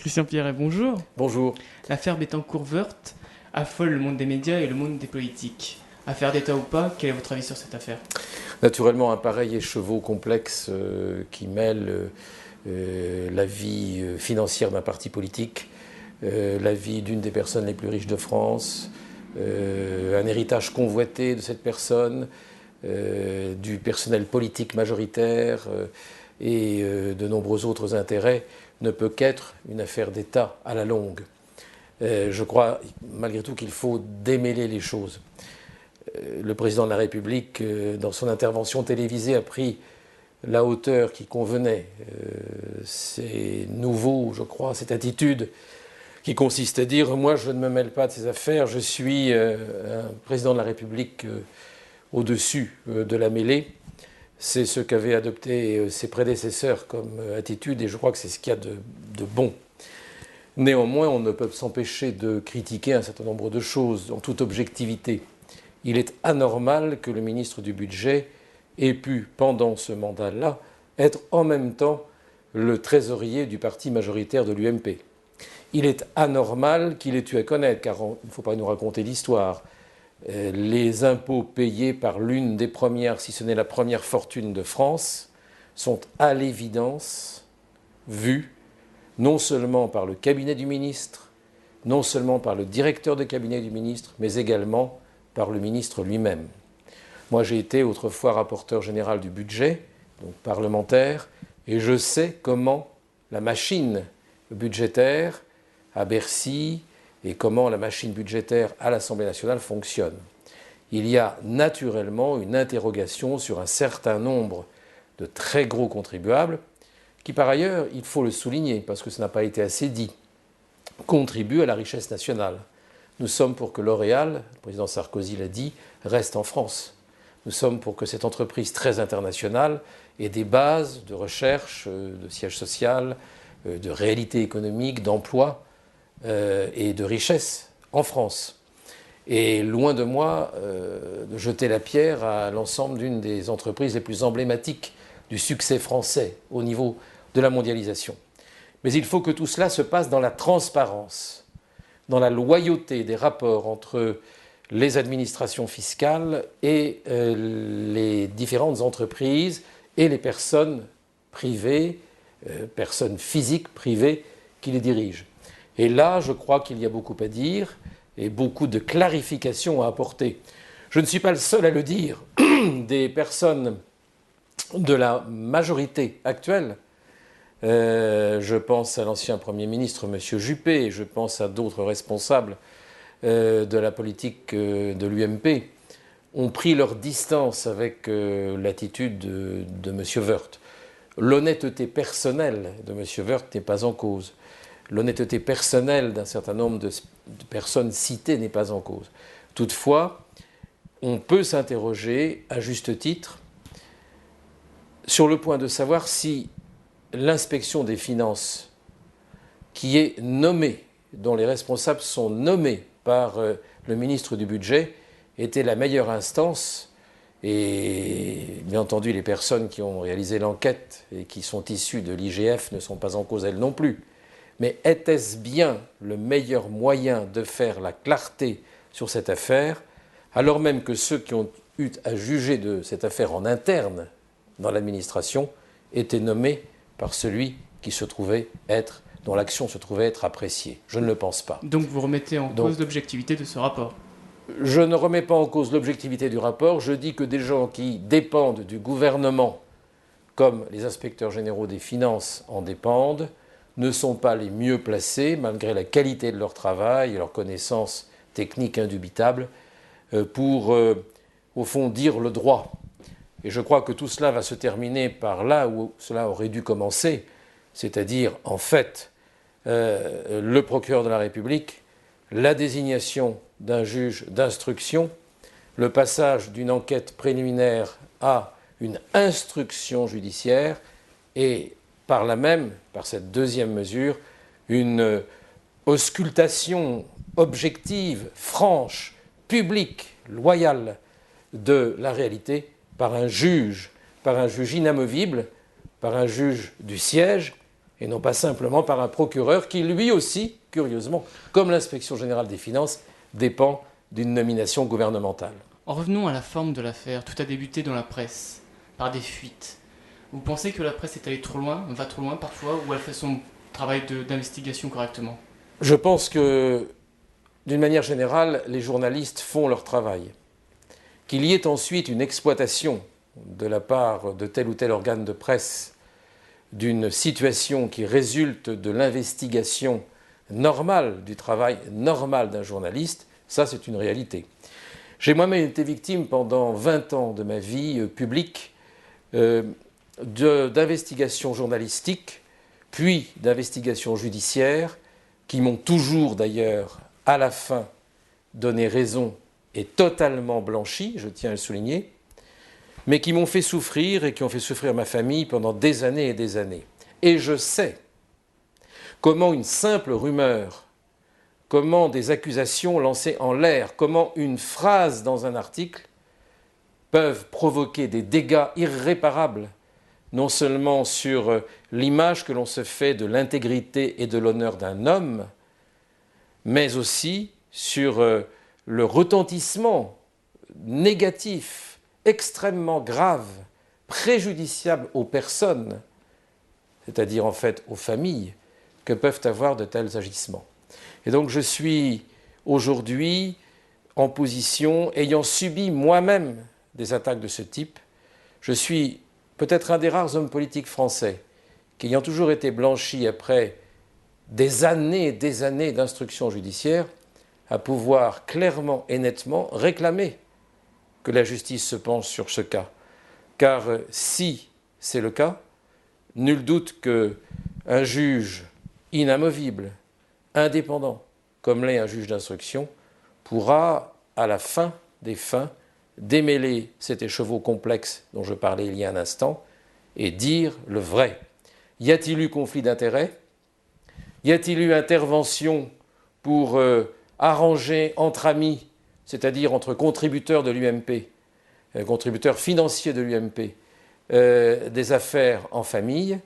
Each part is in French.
Christian Pierret, bonjour. Bonjour. L'affaire Bettencourt-Woerth affole le monde des médias et le monde des politiques. Affaire d'État ou pas, quel est votre avis sur cette affaire? Naturellement, un pareil écheveau complexe qui mêle la vie financière d'un parti politique, la vie d'une des personnes les plus riches de France, un héritage convoité de cette personne, du personnel politique majoritaire et de nombreux autres intérêts, ne peut qu'être une affaire d'État à la longue. Je crois malgré tout qu'il faut démêler les choses. Le président de la République, dans son intervention télévisée, a pris la hauteur qui convenait. C'est nouveau, je crois, cette attitude qui consiste à dire « moi, je ne me mêle pas de ces affaires, je suis un président de la République au-dessus de la mêlée ». C'est ce qu'avaient adopté ses prédécesseurs comme attitude, et je crois que c'est ce qu'il y a de bon. Néanmoins, on ne peut s'empêcher de critiquer un certain nombre de choses en toute objectivité. Il est anormal que le ministre du Budget ait pu, pendant ce mandat-là, être en même temps le trésorier du parti majoritaire de l'UMP. Il est anormal qu'il ait eu à connaître, car il ne faut pas nous raconter l'histoire, les impôts payés par l'une des premières, si ce n'est la première fortune de France, sont à l'évidence vus non seulement par le cabinet du ministre, non seulement par le directeur de cabinet du ministre, mais également par le ministre lui-même. Moi, j'ai été autrefois rapporteur général du budget, donc parlementaire, et je sais comment la machine budgétaire à Bercy et comment la machine budgétaire à l'Assemblée nationale fonctionne. Il y a naturellement une interrogation sur un certain nombre de très gros contribuables qui, par ailleurs, il faut le souligner, parce que ça n'a pas été assez dit, contribuent à la richesse nationale. Nous sommes pour que L'Oréal, le président Sarkozy l'a dit, reste en France. Nous sommes pour que cette entreprise très internationale ait des bases de recherche, de siège social, de réalité économique, d'emploi et de richesse en France. Et loin de moi de jeter la pierre à l'ensemble d'une des entreprises les plus emblématiques du succès français au niveau de la mondialisation. Mais il faut que tout cela se passe dans la transparence, dans la loyauté des rapports entre les administrations fiscales et les différentes entreprises et les personnes privées, personnes physiques privées qui les dirigent. Et là, je crois qu'il y a beaucoup à dire et beaucoup de clarifications à apporter. Je ne suis pas le seul à le dire. Des personnes de la majorité actuelle, je pense à l'ancien Premier ministre, M. Juppé, je pense à d'autres responsables de la politique de l'UMP, ont pris leur distance avec l'attitude de M. Woerth. L'honnêteté personnelle de M. Woerth n'est pas en cause. L'honnêteté personnelle d'un certain nombre de personnes citées n'est pas en cause. Toutefois, on peut s'interroger, à juste titre, sur le point de savoir si l'inspection des finances, qui est nommée, dont les responsables sont nommés par le ministre du Budget, était la meilleure instance. Et bien entendu, les personnes qui ont réalisé l'enquête et qui sont issues de l'IGF ne sont pas en cause elles non plus. Mais était-ce bien le meilleur moyen de faire la clarté sur cette affaire, alors même que ceux qui ont eu à juger de cette affaire en interne dans l'administration étaient nommés par celui qui se trouvait être, dont l'action se trouvait être appréciée? Je ne le pense pas. Donc vous remettez en cause l'objectivité de ce rapport? Je ne remets pas en cause l'objectivité du rapport. Je dis que des gens qui dépendent du gouvernement, comme les inspecteurs généraux des finances en dépendent, ne sont pas les mieux placés, malgré la qualité de leur travail et leurs connaissances techniques indubitables, pour, au fond, dire le droit. Et je crois que tout cela va se terminer par là où cela aurait dû commencer, c'est-à-dire, en fait, le procureur de la République, la désignation d'un juge d'instruction, le passage d'une enquête préliminaire à une instruction judiciaire et par là même, par cette deuxième mesure, une auscultation objective, franche, publique, loyale de la réalité par un juge inamovible, par un juge du siège, et non pas simplement par un procureur qui, lui aussi, curieusement, comme l'inspection générale des finances, dépend d'une nomination gouvernementale. En revenons à la forme de l'affaire. Tout a débuté dans la presse, par des fuites. Vous pensez que la presse est allée trop loin, va trop loin parfois, ou elle fait son travail d'investigation correctement? Je pense que, d'une manière générale, les journalistes font leur travail. Qu'il y ait ensuite une exploitation de la part de tel ou tel organe de presse d'une situation qui résulte de l'investigation normale, du travail normal d'un journaliste, ça c'est une réalité. J'ai moi-même été victime pendant 20 ans de ma vie publique d'investigations journalistiques, puis d'investigations judiciaires, qui m'ont toujours d'ailleurs, à la fin, donné raison et totalement blanchi, je tiens à le souligner, mais qui m'ont fait souffrir et qui ont fait souffrir ma famille pendant des années et des années. Et je sais comment une simple rumeur, comment des accusations lancées en l'air, comment une phrase dans un article peuvent provoquer des dégâts irréparables, non seulement sur l'image que l'on se fait de l'intégrité et de l'honneur d'un homme, mais aussi sur le retentissement négatif, extrêmement grave, préjudiciable aux personnes, c'est-à-dire en fait aux familles, que peuvent avoir de tels agissements. Et donc je suis aujourd'hui en position, ayant subi moi-même des attaques de ce type, je suis peut-être un des rares hommes politiques français qui, ayant toujours été blanchi après des années d'instruction judiciaire, à pouvoir clairement et nettement réclamer que la justice se penche sur ce cas. Car si c'est le cas, nul doute qu'un juge inamovible, indépendant, comme l'est un juge d'instruction, pourra, à la fin des fins, démêler cet écheveau complexe dont je parlais il y a un instant et dire le vrai. Y a-t-il eu conflit d'intérêts? Y a-t-il eu intervention pour arranger entre amis, c'est-à-dire entre contributeurs de l'UMP, contributeurs financiers de l'UMP, des affaires en famille,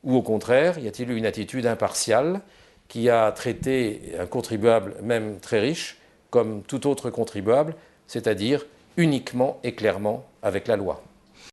ou au contraire, y a-t-il eu une attitude impartiale qui a traité un contribuable, même très riche, comme tout autre contribuable, c'est-à-dire uniquement et clairement avec la loi?